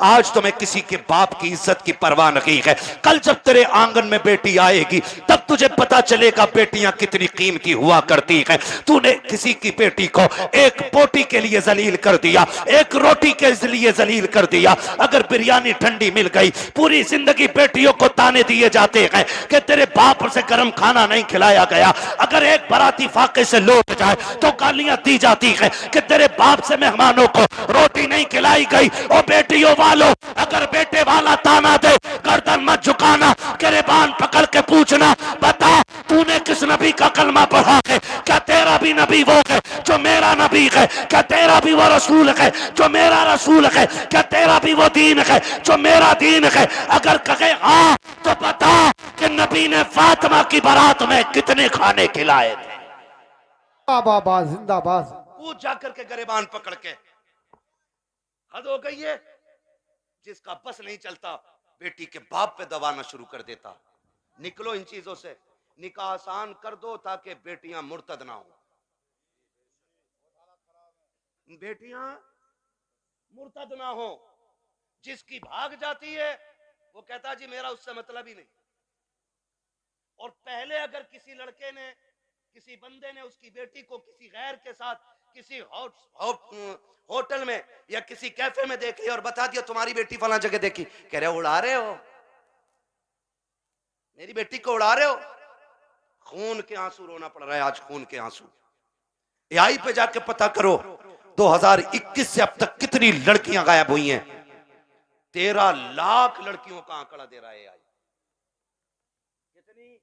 आज तुम्हें किसी के बाप की इज्जत की परवाह नहीं है। कल जब तेरे आंगन में बेटी आएगी तब तुझे पता चलेगा बेटियां कितनी कीमती हुआ करती है। तूने किसी की बेटी को एक बोटी के लिए जलील कर दिया, एक रोटी के लिए जलील कर दिया। अगर बिरयानी ठंडी मिल गई, पूरी जिंदगी बेटियों को ताने दिए जाते हैं कि तेरे बाप से गर्म खाना नहीं खिलाया गया। अगर एक बाराती फाके से लौट जाए तो गालियां दी जाती है कि तेरे बाप से मेहमानों को रोटी नहीं खिलाई गई। और बेटियों वालों, अगर बेटे वाला ताना दे गर्दन मत झुकाना, गिरबान पकड़ के पूछना, बता तूने किस नबी का कलमा पढ़ा है? क्या तेरा भी नबी वो है जो मेरा नबी है? क्या तेरा भी वो रसूल है जो मेरा रसूल है? क्या तेरा भी वो दीन है जो मेरा दीन है? अगर कहे हाँ तो बता कि नबी ने फातिमा की बारात में कितने खाने खिलाए थे। बाबा जिंदाबाद। पूछ जाकर के गिरबान पकड़ के। हद हो गई है। जिसका बस नहीं चलता बेटी के बाप पे दबाना शुरू कर देता। निकलो इन चीजों से, निकाह आसान कर दो ताकि बेटियां मुर्तद ना हो। बेटियां मुर्तद ना हो। जिसकी भाग जाती है वो कहता जी मेरा उससे मतलब ही नहीं। और पहले अगर किसी लड़के ने, किसी बंदे ने उसकी बेटी को किसी गैर के साथ किसी होटल में या किसी कैफे में देख लिया और बता दिया तुम्हारी बेटी फला जगह देखी, कह रहे हो उड़ा रहे हो, मेरी बेटी को उड़ा रहे हो। खून के आंसू रोना पड़ रहा है आज, खून के आंसू। एआई पे जाके पता करो 2021 से अब तक कितनी लड़कियां गायब हुई हैं। 13 लाख लड़कियों का आंकड़ा दे रहा है एआई। कितनी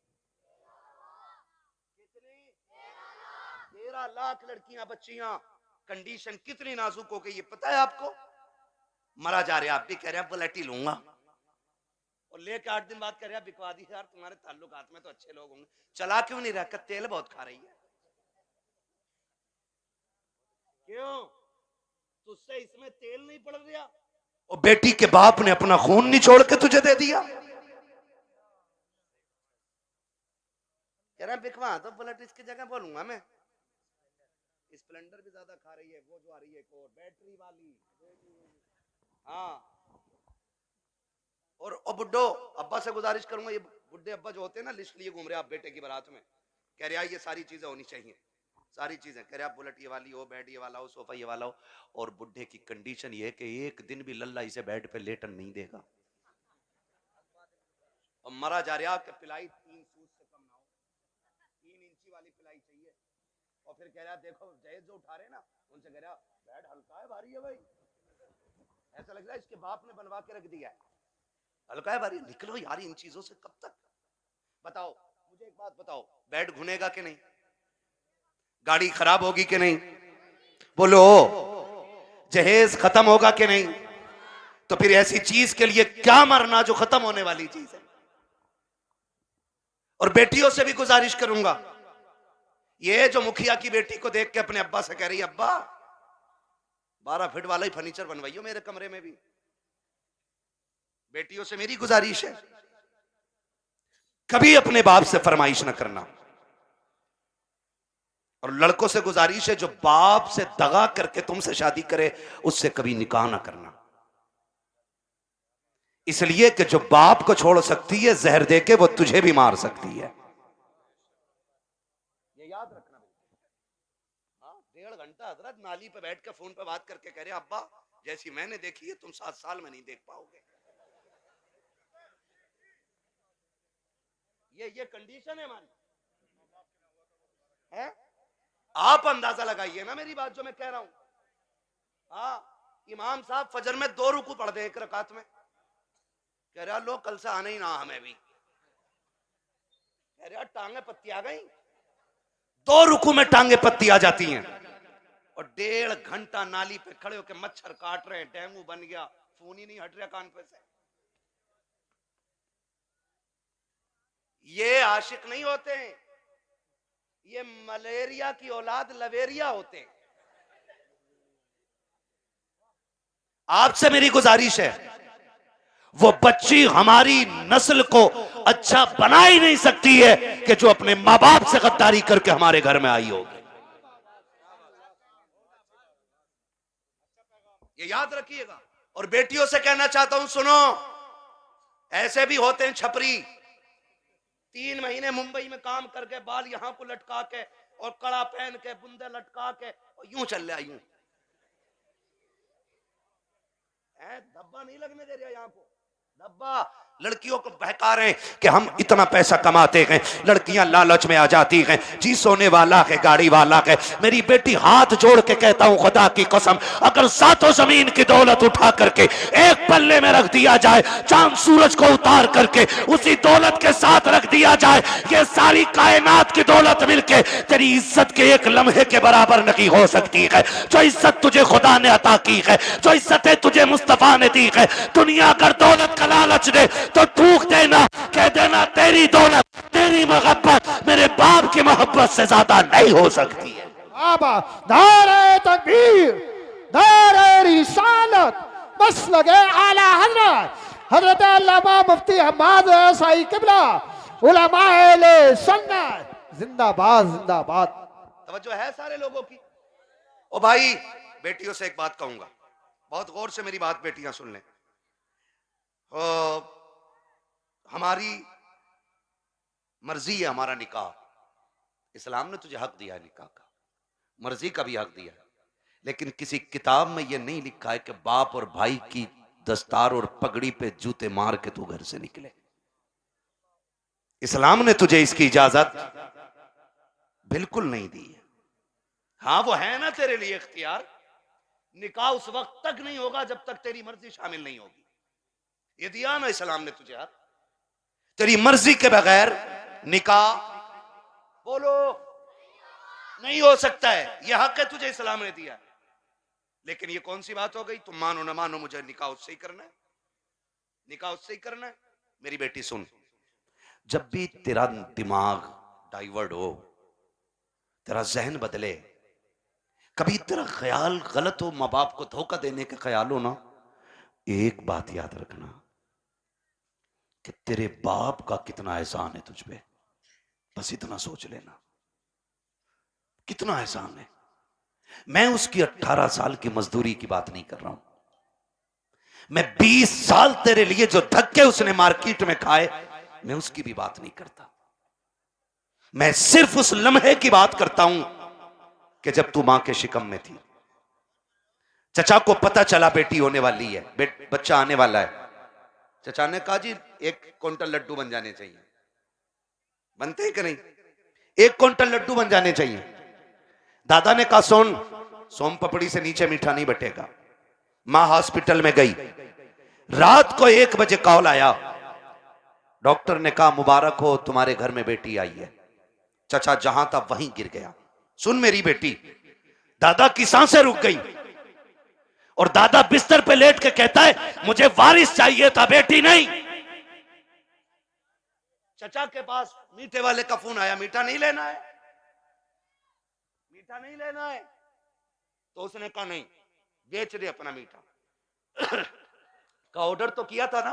13 लाख लड़कियां, बच्चियां। कंडीशन कितनी नाजुक हो गई ये पता है आपको? मरा जा रहे, आप भी कह रहे हैं बुलेट ही लूंगा, और लेके 8 दिन बाद कह रहे हैं बिकवा दी यार, तुम्हारे ताल्लुकात में तो अच्छे लोग होंगे। चला क्यों नहीं रहा? तेल बहुत खा रही है। क्यों? तुझसे इसमें तेल नहीं पड़ रहा? और बेटी के बाप ने अपना खून निचोड़ के तुझे दे दिया। कह रहा बिकवा तो बुलेट, इसकी जगह बोलूंगा मैं स्प्लेंडर भी ज्यादा खा रही है। वो जो आ रही है एक और बैटरी वाली। हाँ। और बुड्ढो अब्बा से गुजारिश करूंगा, ये बुड्ढे अब्बा जो होते हैं ना लिस्ट लिए घूम रहे आप बेटे की बारात में, कह रहे ये सारी चीजें होनी चाहिए, सारी चीजें। कह रहे आप बुलेट ये वाली हो, बेड ये वाला हो, सोफा ये वाला हो। और बुड्ढे की कंडीशन ये है कि एक दिन भी लल्ला इसे बेड पे लेटन नहीं देगा। और मरा जा रहा आपके पिलाई 3 सूत से कम ना हो, 3 इंची वाली पिलाई चाहिए। और फिर कह रहा देखो जहेज जो उठा रहे ना उनसे कह रहा बेड हल्का है भारी है भाई, ऐसा लग रहा है इसके बाप ने बनवा के रख दिया है, हल्का है भारी। निकलो यार इन चीजों से कब तक। बताओ मुझे एक बात बताओ, बेड घुनेगा कि नहीं? गाड़ी खराब होगी कि नहीं? बोलो। जहेज खत्म होगा कि नहीं? तो फिर ऐसी चीज के लिए क्या मरना जो खत्म होने वाली चीज है। और बेटियों से भी गुजारिश करूंगा, ये जो मुखिया की बेटी को देख के अपने अब्बा से कह रही है अब्बा 12 फीट वाला ही फर्नीचर बनवाइयो मेरे कमरे में भी। बेटियों से मेरी गुजारिश है कभी अपने बाप से फरमाइश ना करना। और लड़कों से गुजारिश है जो बाप से दगा करके तुमसे शादी करे उससे कभी निकाह ना करना। इसलिए कि जो बाप को छोड़ सकती है जहर देके वो तुझे भी मार सकती है। ये याद रखना। हाँ 1.5 घंटा हजरत नाली पे बैठ के फोन पे बात करके कह रहे अब्बा जैसी मैंने देखी है तुम 7 साल में नहीं देख पाओगे। ये कंडीशन है हमारी है। आप अंदाजा लगाइए ना मेरी बात जो मैं कह रहा हूं। हाँ इमाम साहब फजर में 2 रुकू पढ़ दे एक रकात में, कह रहा लो कल से आना ही ना हमें भी। कह रहा टांगे पत्ती आ गई, 2 रुकू में टांगे पत्ती आ जाती हैं। और 1.5 घंटा नाली पे खड़े होकर मच्छर काट रहे हैं, डेंगू बन गया, खून ही नहीं हट रहा कान पे से। ये आशिक नहीं होते हैं, ये मलेरिया की औलाद लवेरिया होते हैं। आपसे मेरी गुजारिश है वो बच्ची हमारी नस्ल को अच्छा बना ही नहीं सकती है कि जो अपने मां बाप से गद्दारी करके हमारे घर में आई होगी। ये याद रखिएगा। और बेटियों से कहना चाहता हूं, सुनो, ऐसे भी होते हैं छपरी, 3 महीने मुंबई में काम करके बाल यहां को लटका के और कड़ा पहन के बुंदे लटका के और यूं चल रहा, यूं धब्बा नहीं लगने दे रहा यहां को, धब्बा। लड़कियों को बहका रहे हैं कि हम इतना पैसा कमाते हैं, लड़कियां लालच में आ जाती हैं, जी सोने वाला है, गाड़ी वाला है। मेरी बेटी हाथ जोड़ के कहता हूं, खुदा की कसम, अगर सातों जमीन की दौलत उठा करके एक पल्ले में रख दिया जाए, चांद सूरज को उतार करके उसी दौलत के साथ रख दिया जाए, ये सारी कायनात की दौलत मिलके तेरी इज्जत के एक लम्हे के बराबर नहीं हो सकती है। जो इज्जत तुझे खुदा ने अता की है, जो इज्जतें तुझे मुस्तफा ने दी है, दुनिया अगर दौलत का लालच दे तो थूक देना, कह देना तेरी दौलत, तेरी मोहब्बत मेरे बाप की मोहब्बत से ज्यादा नहीं हो सकती है। आबा नारे तकबीर, नारे रिसालत, मसलके आला हजरत हजरत अल्लामा मुफ्ती हम्माद साई किबला उलमाए ले सुन्नत, जिंदाबाद जिंदाबाद। तवज्जो है सारे लोगों की। ओ भाई, बेटियों से एक बात कहूंगा, बहुत गौर से मेरी बात बेटियां सुन लें। हमारी मर्जी है हमारा निकाह, इस्लाम ने तुझे हक दिया है निकाह का, मर्जी का भी हक दिया है, लेकिन किसी किताब में यह नहीं लिखा है कि बाप और भाई की दस्तार और पगड़ी पे जूते मार के तू घर से निकले। इस्लाम ने तुझे इसकी इजाजत बिल्कुल नहीं दी है। हाँ, वो है ना तेरे लिए इख्तियार, निकाह उस वक्त तक नहीं होगा जब तक तेरी मर्जी शामिल नहीं होगी, ये दिया ना इस्लाम ने तुझे हक। तेरी मर्जी के बगैर निकाह बोलो नहीं हो सकता है, यह हक है तुझे इस्लाम ने दिया। लेकिन ये कौन सी बात हो गई, तुम मानो ना मानो मुझे निकाह उससे ही करना है, निकाह उससे ही करना है। मेरी बेटी सुन, जब भी तेरा दिमाग डाइवर्ट हो, तेरा जहन बदले, कभी तेरा ख्याल गलत हो, माँ बाप को धोखा देने का ख्याल हो ना, एक बात याद रखना कि तेरे बाप का कितना एहसान है तुझ पे, बस इतना सोच लेना, कितना एहसान है। मैं उसकी 18 साल की मजदूरी की बात नहीं कर रहा हूं, मैं 20 साल तेरे लिए जो धक्के उसने मार्केट में खाए, मैं उसकी भी बात नहीं करता। मैं सिर्फ उस लम्हे की बात करता हूं कि जब तू मां के शिकम में थी, चचा को पता चला बेटी होने वाली है, बच्चा आने वाला है। चचा ने कहा जी 1 क्विंटल लड्डू बन जाने चाहिए। बनते हैं कि नहीं? 1 क्विंटल लड्डू बन जाने चाहिए। दादा ने कहा सुन, सोम पपड़ी से नीचे मीठा नहीं बटेगा। मां हॉस्पिटल में गई, रात को 1 बजे कॉल आया, डॉक्टर ने कहा मुबारक हो, तुम्हारे घर में बेटी आई है। चचा जहां था वहीं गिर गया। सुन मेरी बेटी, दादा की सांसें रुक गई और दादा बिस्तर पे लेट के कहता है मुझे वारिस चाहिए था, बेटी नहीं। चचा के पास मीठे वाले का फोन आया, मीठा नहीं लेना है, मीठा नहीं लेना है। तो उसने कहा नहीं, बेच दे अपना मीठा। का ऑर्डर तो किया था ना?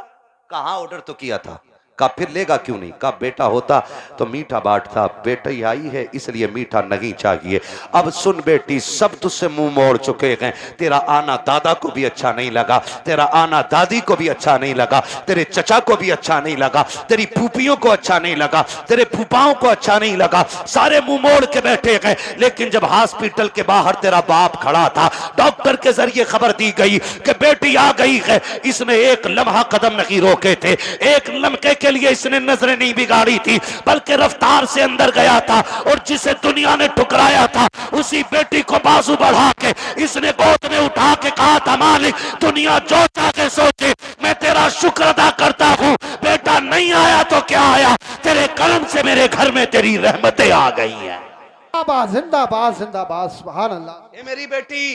कहा ऑर्डर तो किया था। का फिर लेगा क्यों नहीं? का बेटा होता तो मीठा बांटता, बेटा ही आई है इसलिए मीठा नहीं चाहिए। अब सुन बेटी, सब तुझसे मुंह मोड़ चुके हैं, तेरा आना दादा को भी अच्छा नहीं लगा, तेरा आना दादी को भी अच्छा नहीं लगा, तेरे चचा को भी अच्छा नहीं लगा, तेरी फूफियों को अच्छा नहीं लगा, तेरे फूफाओं को अच्छा नहीं लगा, सारे मुंह मोड़ के बैठे गए। लेकिन जब हॉस्पिटल के बाहर तेरा बाप खड़ा था, डॉक्टर के जरिए खबर दी गई कि बेटी आ गई है, इसने एक लम्हा कदम नहीं रोके थे, एक लम्हे के लिए इसने नजरें नहीं बिगाड़ी थी, बल्कि रफ्तार से अंदर गया था और जिसे दुनिया ने ठुकराया था उसी बेटी को बाजू बढ़ा के इसने गोद में उठा के कहा था मालिक दुनिया जो चाहे सोचे, मैं तेरा शुक्र अदा करता हूं, बेटा नहीं आया तो क्या आया, तेरे कर्म से मेरे घर में तेरी रहमतें आ गई हैं। जिंदाबाद जिंदाबाद, सुभान अल्लाह। ये मेरी बेटी,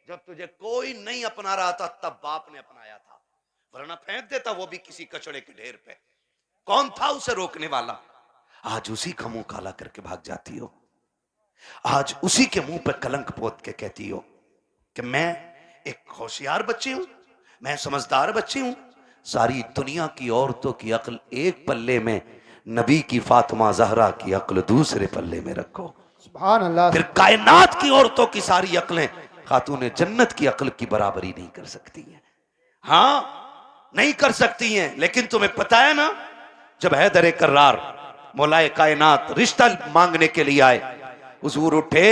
जब तुझे कोई नहीं अपना रहा था तब बाप ने अपनाया था, वरना फेंक देता वो भी किसी कचड़े के ढेर पे। कौन था उसे रोकने वाला? आज उसी का मुंह काला करके भाग जाती हो, आज उसी के मुंह पे कलंक पोत के कहती हो कि मैं एक होशियार बच्ची हूं, मैं समझदार बच्ची हूं। सारी दुनिया की औरतों की अक्ल एक पल्ले में, नबी की फातिमा जहरा की अक्ल दूसरे पल्ले में रखो, सुभान अल्लाह। फिर कायनात की औरतों की सारी अक्लें खातून जन्नत की अक्ल की बराबरी नहीं कर सकती हैं। हाँ नहीं कर सकती हैं, लेकिन तुम्हें पता है ना, जब हैदर कर्रार मौलाए कायनात रिश्ता मांगने के लिए आए, हुजूर उठे,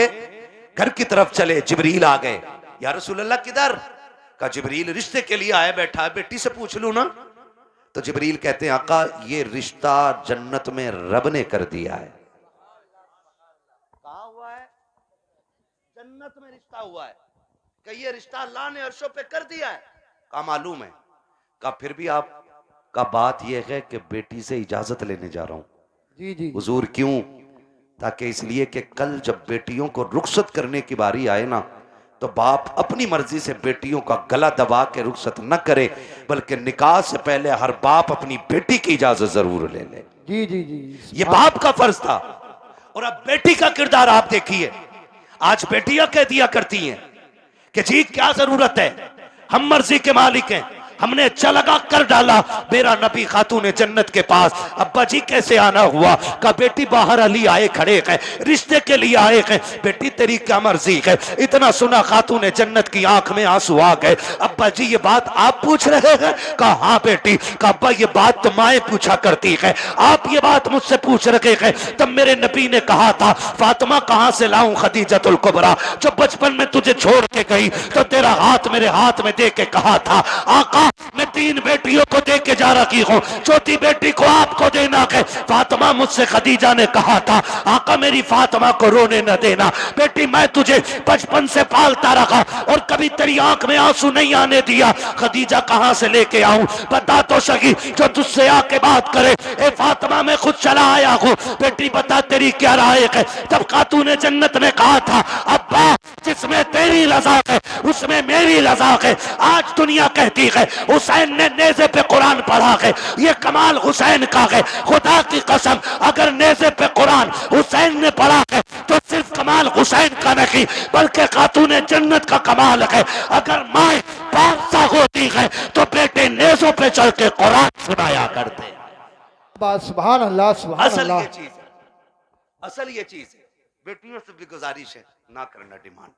घर की तरफ चले, जिब्रील आ गए। या रसूल अल्लाह किधर? का जिब्रील रिश्ते के लिए आया, बैठा है, बेटी से पूछ लूं ना। तो जिब्रील कहते हैं आका ये रिश्ता जन्नत में रब ने कर दिया है। कहा हुआ है? जन्नत में रिश्ता हुआ है। कि ये रिश्ता अल्लाह ने अर्शों पे कर दिया है। कहा मालूम है। कहा फिर भी आप का बात यह है कि बेटी से इजाजत लेने जा रहा हूं। जी जी हुजूर क्यों? ताकि इसलिए कि कल जब बेटियों को रुखसत करने की बारी आए ना, तो बाप अपनी मर्जी से बेटियों का गला दबा के रुखसत न करे, बल्कि निकाह से पहले हर बाप अपनी बेटी की इजाजत जरूर ले ले। जी जी जी ये बाप का फर्ज था। और अब बेटी का किरदार आप देखिए। आज बेटियां कह दिया करती हैं कि जी क्या जरूरत है, हम मर्जी के मालिक हैं, हमने अच्छा लगा कर डाला। मेरा नबी खातून जन्नत के पास, अब्बा जी कैसे आना हुआ? का बेटी बाहर अली आए खड़े हैं, रिश्ते के लिए आए हैं। बेटी तेरी क्या मर्जी है? इतना सुना खातून जन्नत की आंख में आंसू आ गए। अब्बा जी ये बात आप पूछ रहे हैं? कहा हाँ बेटी। का अब्बा ये बात तो माए पूछा करती है, आप ये बात मुझसे पूछ रहे हैं। तब मेरे नबी ने कहा था फातिमा कहां से लाऊं खदीजतुल कुबरा, जो बचपन में तुझे छोड़ के गई तो तेरा हाथ मेरे हाथ में दे के कहा था आका मैं 3 बेटियों को दे के जा रही हूं, चौथी बेटी को आपको देना है। फातिमा मुझसे खदीजा ने कहा था आका मेरी फातिमा को रोने न देना। बेटी मैं तुझे बचपन से पालता रहा और कभी तेरी आंख में आंसू नहीं आने दिया। खदीजा कहां से लेके आऊं? बता तो सही, जो तुझसे आके बात करे। ए फातिमा मैं खुद चला आया हूं, बेटी बता तेरी क्या राय है? तब खातून जन्नत ने कहा था अब्बा जिसमें तेरी रजा है उसमें मेरी रजा है। आज दुनिया कहती है हुसैन ने नेज़े पे कुरान पढ़ा है, ये कमाल हुसैन का है। खुदा की कसम अगर नेज़े पे कुरान हुसैन ने पढ़ा है तो सिर्फ कमाल हुसैन का नहीं बल्कि खातून जन्नत का कमाल है। अगर माए बादशाह होती है तो बेटे नेज़ों पे चढ़ के कुरान सुनाया करते। बस सुभान अल्लाह सुभान असल अल्लाह। ये चीज है, असल ये चीज है। बेटियों से भी गुजारिश है ना करना डिमांड,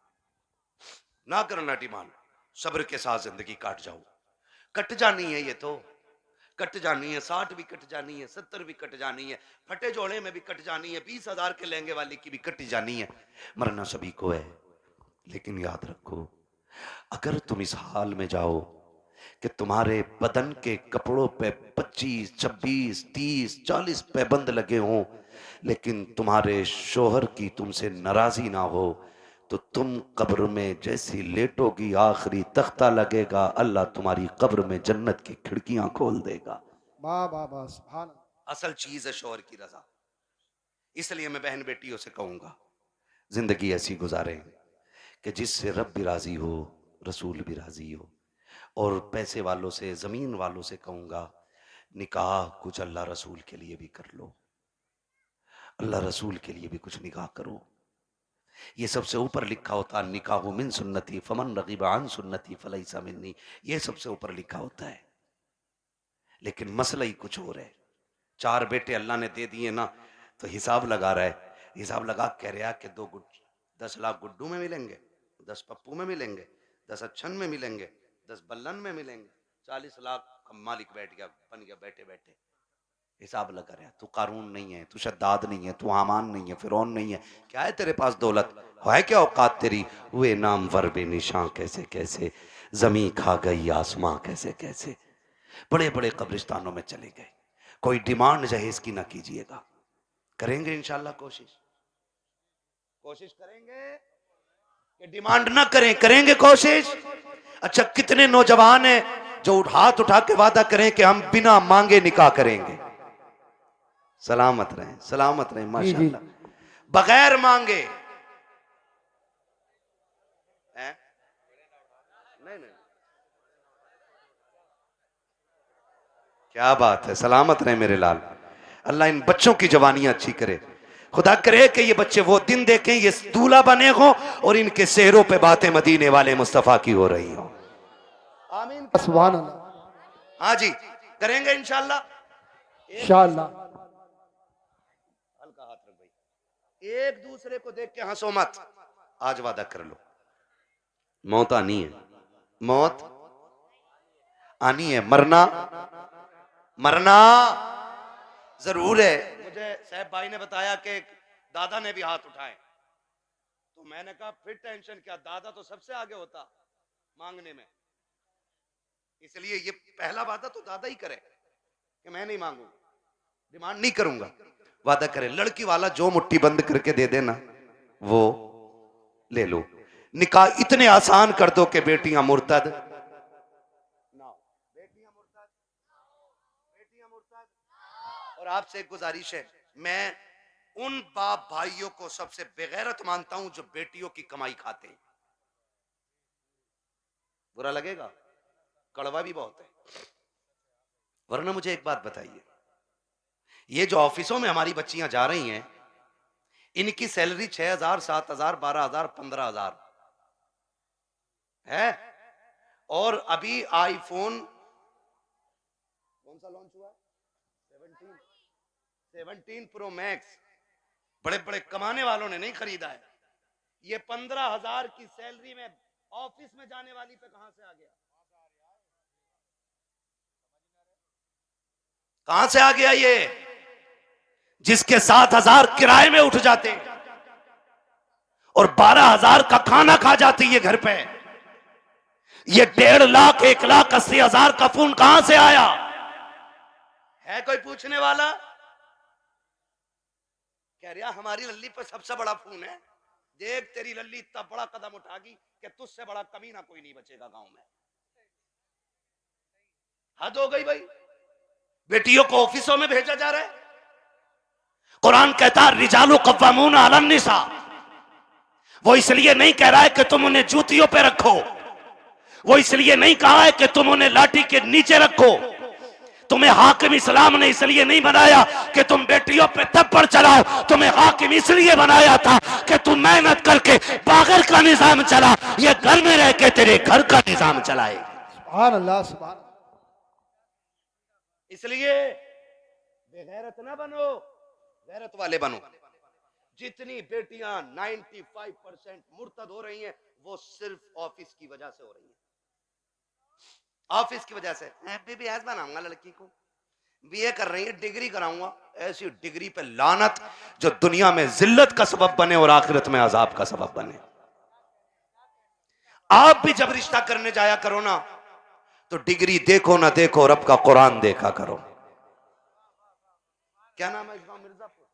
ना करना डिमांड। सब्र के साथ जिंदगी काट जाओ। कट जानी है ये तो, कट जानी है। 60 भी कट जानी है, 70 भी कट जानी है, फटे जोड़े में भी कट जानी है, 20,000 के लहंगे वाली की भी कट जानी है। मरना सभी को है, लेकिन याद रखो अगर तुम इस हाल में जाओ कि तुम्हारे बदन के कपड़ों पे 25, 26, 30, 40 पैबंद लगे हों, लेकिन तुम्हारे शोहर की तुमसे नाराजी ना हो, तो तुम कब्र में जैसी लेटोगी आखिरी तख्ता लगेगा, अल्लाह तुम्हारी कब्र में जन्नत की खिड़कियां खोल देगा। वाह वाह वाह सुभान असल चीज है शोहर की रजा। इसलिए मैं बहन बेटियों से कहूंगा जिंदगी ऐसी गुजारें कि जिससे रब भी राजी हो, रसूल भी राजी हो। और पैसे वालों से, जमीन वालों से कहूंगा निकाह कुछ अल्लाह रसूल के लिए भी कर लो, अल्लाह रसूल के लिए भी कुछ निकाह करो। ये सबसे ऊपर लिखा होता है निकाह मिन सुन्नती फमन रगीबा अन सुन्नती फलैसा मिन्नी, ये सबसे ऊपर लिखा होता है। लेकिन मसला ही कुछ और है। 4 बेटे अल्लाह ने दे दिए ना, तो हिसाब लगा रहा है, हिसाब लगा कह रहा कि 10 लाख गुड्डू में मिलेंगे, 10 पप्पू में मिलेंगे, 10 अच्छन में मिलेंगे, 10 बल्लन में मिलेंगे, 40 लाख का मालिक बैठ गया, बन गया बैठे बैठे। हिसाब लगा रहा है। तू कारून नहीं है, तू शद्दाद नहीं है, तू हामान नहीं है, फिरौन नहीं है। क्या है तेरे पास दौलत? है क्या औकात तेरी? हुए नाम वर बेनिशां कैसे कैसे, जमी खा गई आसमां कैसे कैसे। बड़े बड़े कब्रिस्तानों में चले गए। कोई डिमांड जहेज की ना कीजिएगा। करेंगे इंशाल्लाह कोशिश, कोशिश करेंगे कि डिमांड ना करें, करेंगे कोशिश। अच्छा कितने नौजवान हैं जो हाथ उठा के वादा करें कि हम बिना मांगे निकाह करेंगे। सलामत रहें, सलामत रहें माशाल्लाह। बगैर मांगे हैं? नहीं नहीं, क्या बात है, सलामत रहें मेरे लाल। अल्लाह इन बच्चों की जवानियां अच्छी करे। खुदा करे कि ये बच्चे वो दिन देखें ये दूल्हा बने हो और इनके सेहरों पे बातें मदीने वाले मुस्तफा की हो रही हो। आमीन सुभान अल्लाह। हाँ जी करेंगे इंशाल्लाह। इंशाअल्लाह। हल्का हाथ रख भाई, एक दूसरे को देख के हंसो मत। आज वादा कर लो, मौत आनी है, मौत आनी है, मरना मरना जरूर है। मुझे साहब भाई ने बताया कि दादा ने भी हाथ उठाए, तो मैंने कहा फिर टेंशन क्या, दादा तो सबसे आगे होता मांगने में, इसलिए ये पहला वादा तो दादा ही करे कि मैं नहीं मांगूंगा, डिमांड नहीं करूंगा। वादा करे, लड़की वाला जो मुट्ठी बंद करके दे देना वो ले लो। निकाह इतने आसान कर दो कि बेटियां मुर्तद ना हो, बेटियां मुर्तद, बेटियां मुर्तद। और आपसे एक गुजारिश है, मैं उन बाप भाइयों को सबसे बेगैरत मानता हूं जो बेटियों की कमाई खाते हैं। बुरा लगेगा, कड़वा भी बहुत है। वरना मुझे एक बात बताइए, ये जो ऑफिसों में हमारी बच्चियां जा रही हैं, इनकी सैलरी 6,000, 7,000, 12,000, 15,000 है, और अभी आईफोन कौन सा लॉन्च हुआ, 17 प्रो मैक्स बड़े बड़े कमाने वालों ने नहीं खरीदा है। ये 15,000 की सैलरी में ऑफिस में जाने वाली पे कहां से आ गया, कहां से आ गया ये, जिसके 7,000 किराए में उठ जाते और 12,000 का खाना खा जाती है घर पे। ये 1.5 लाख, 1,80,000 का फोन कहां से आया है, कोई पूछने वाला? कह रहा हमारी लल्ली पर सबसे बड़ा फोन है, देख तेरी लल्ली इतना बड़ा कदम उठागी कि तुझसे बड़ा कमीना कोई नहीं बचेगा गांव में। हद हो गई भाई, बेटियों को ऑफिसों में भेजा जा रहा है। कुरान कहता है रिजालु कव्वामून अलन निसा, वो इसलिए नहीं कह रहा है कि तुम उन्हें जूतियों पे रखो, वो इसलिए नहीं कहा है कि तुम उन्हें लाठी के नीचे रखो। तुम्हें हाकिम इस्लाम ने इसलिए नहीं बनाया कि तुम बेटियों पे थप्पड़ चलाओ, तुम्हें हाकिम इसलिए बनाया था कि तुम मेहनत करके बागर का निजाम चला, ये घर में रह के तेरे घर का निजाम चलाए। सुभान अल्लाह, सुभान। इसलिए बेगैरत ना बनो, गैरत वाले बनो। जितनी बेटियां 95% मुर्तद हो रही हैं, वो सिर्फ ऑफिस की वजह से हो रही हैं, ऑफिस की वजह से। बीबीएस बनाऊंगा लड़की को, बीए कर रही है, डिग्री कराऊंगा, ऐसी डिग्री पे लानत जो दुनिया में जिल्लत का सबब बने और आखिरत में अजाब का सबब बने। आप भी जब रिश्ता करने जाया करो ना, तो डिग्री देखो ना देखो, रब का कुरान देखा करो। क्या नाम है इस गांव, मिर्जापुर?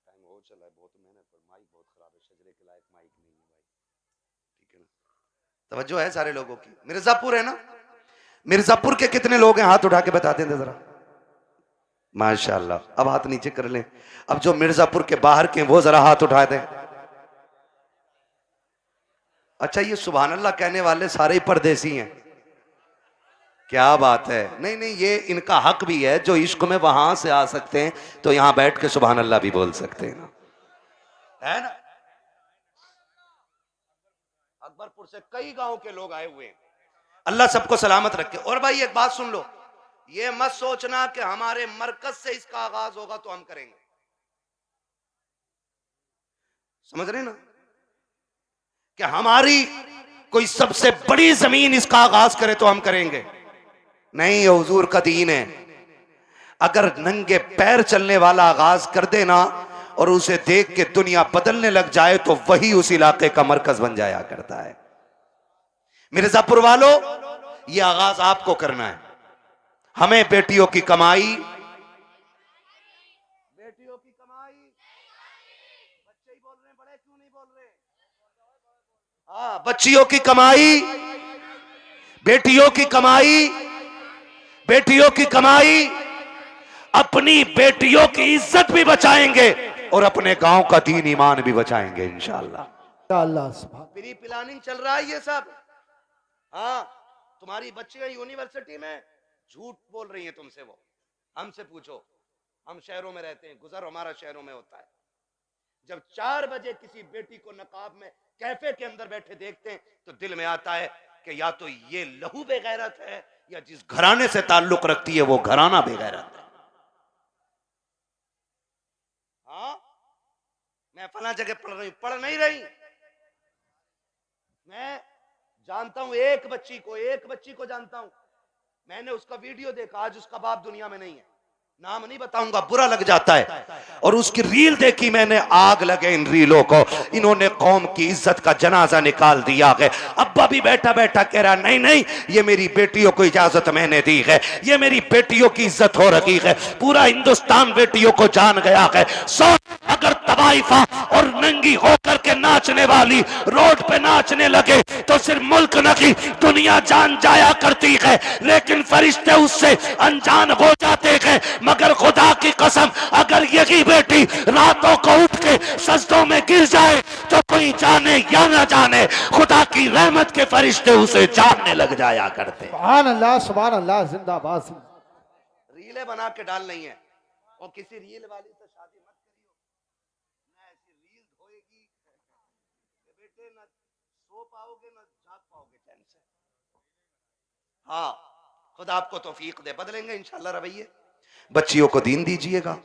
टाइम हो चला है, बहुत मेहनत पर माइक बहुत खराब है, शजरे के लायक माइक नहीं है भाई, ठीक है ना? तवज्जो है सारे लोगों की, मिर्जापुर है ना? मिर्जापुर के कितने लोग हैं, हाथ उठा के बता दें जरा। माशाल्लाह, अब हाथ नीचे कर लें। अब जो मिर्जापुर के बाहर के वो जरा हाथ उठा दें। अच्छा, ये सुभान अल्लाह कहने वाले सारे ही परदेसी हैं, क्या बात है। नहीं नहीं, ये इनका हक भी है, जो इश्क में वहां से आ सकते हैं तो यहां बैठ के सुभान अल्लाह भी बोल सकते हैं ना, है ना? अकबरपुर से कई गांव के लोग आए हुए हैं, अल्लाह सबको सलामत रखे। और भाई एक बात सुन लो, ये मत सोचना कि हमारे मरकज से इसका आगाज होगा तो हम करेंगे, समझ रहे ना, कि हमारी कोई सबसे बड़ी जमीन इसका आगाज करे तो हम करेंगे। नहीं, ये हुजूर का दीन है। अगर नंगे पैर चलने वाला आगाज कर देना और उसे देख के दुनिया बदलने लग जाए तो वही उस इलाके का मरकज बन जाया करता है। मिर्जापुर वालों, ये आगाज आपको करना है। हमें बेटियों की कमाई, बेटियों की कमाई, बच्चे ही बोल रहे हैं, बड़े क्यों नहीं बोल रहे? हाँ, बच्चियों की कमाई, बेटियों की कमाई, बेटियों की कमाई, अपनी बेटियों की इज्जत भी बचाएंगे और अपने गांव का दीन ईमान भी बचाएंगे इंशाअल्लाह। अल्लाह, सुभान। प्री प्लानिंग चल रहा है ये सब। हाँ, तुम्हारी बच्चियां यूनिवर्सिटी में झूठ बोल रही हैं तुमसे, वो हमसे पूछो, हम शहरों में रहते हैं, गुजर हमारा शहरों में होता है। जब 4 बजे किसी बेटी को नकाब में कैफे के अंदर बैठे देखते हैं तो दिल में आता है कि या तो ये लहू बेगैरत है या जिस घराने से ताल्लुक रखती है वो घराना बेगैरत है। हाँ, मैं फला जगह पढ़ रही हूं, पढ़ नहीं रही, मैं जानता हूं एक बच्ची को जानता हूं। मैंने उसका वीडियो देखा, आज उसका बाप दुनिया में नहीं है, नाम नहीं बताऊंगा, बुरा लग जाता है। और उसकी रील देखी मैंने, आग लगे इन रीलों को, इन्होंने कौम की इज्जत का जनाजा निकाल दिया है। अब्बा भी बैठा बैठा कह रहा नहीं नहीं, ये मेरी बेटियों को इजाजत मैंने दी है, ये मेरी बेटियों की इज्जत हो रही है, पूरा हिंदुस्तान बेटियों को जान गया है। सो अगर तवाइफा और नंगी होकर के नाचने वाली रोड पे नाचने लगे तो सिर्फ मुल्क नहीं दुनिया जान जाया करती है, लेकिन फरिश्ते उससे अनजान हो जाते हैं। मगर खुदा की कसम, अगर यही बेटी रातों को उठ के सजदों में गिर जाए तो कोई जाने या ना जाने, खुदा की रहमत के फरिश्ते उसे जानने लग जाया करते। सुभान अल्लाह, जिंदाबाद। रीलें बना के डाल नहीं है, और किसी रील वाली से शादी मत करियो, ना ऐसी रील धोएगी कि बेटे ना सो पाओगे ना जाग पाओगे चैन से। हाँ, खुदा आपको तौफीक दे, बदलेंगे इंशाल्लाह रवैये। बच्चियों को दीन दीजिएगा,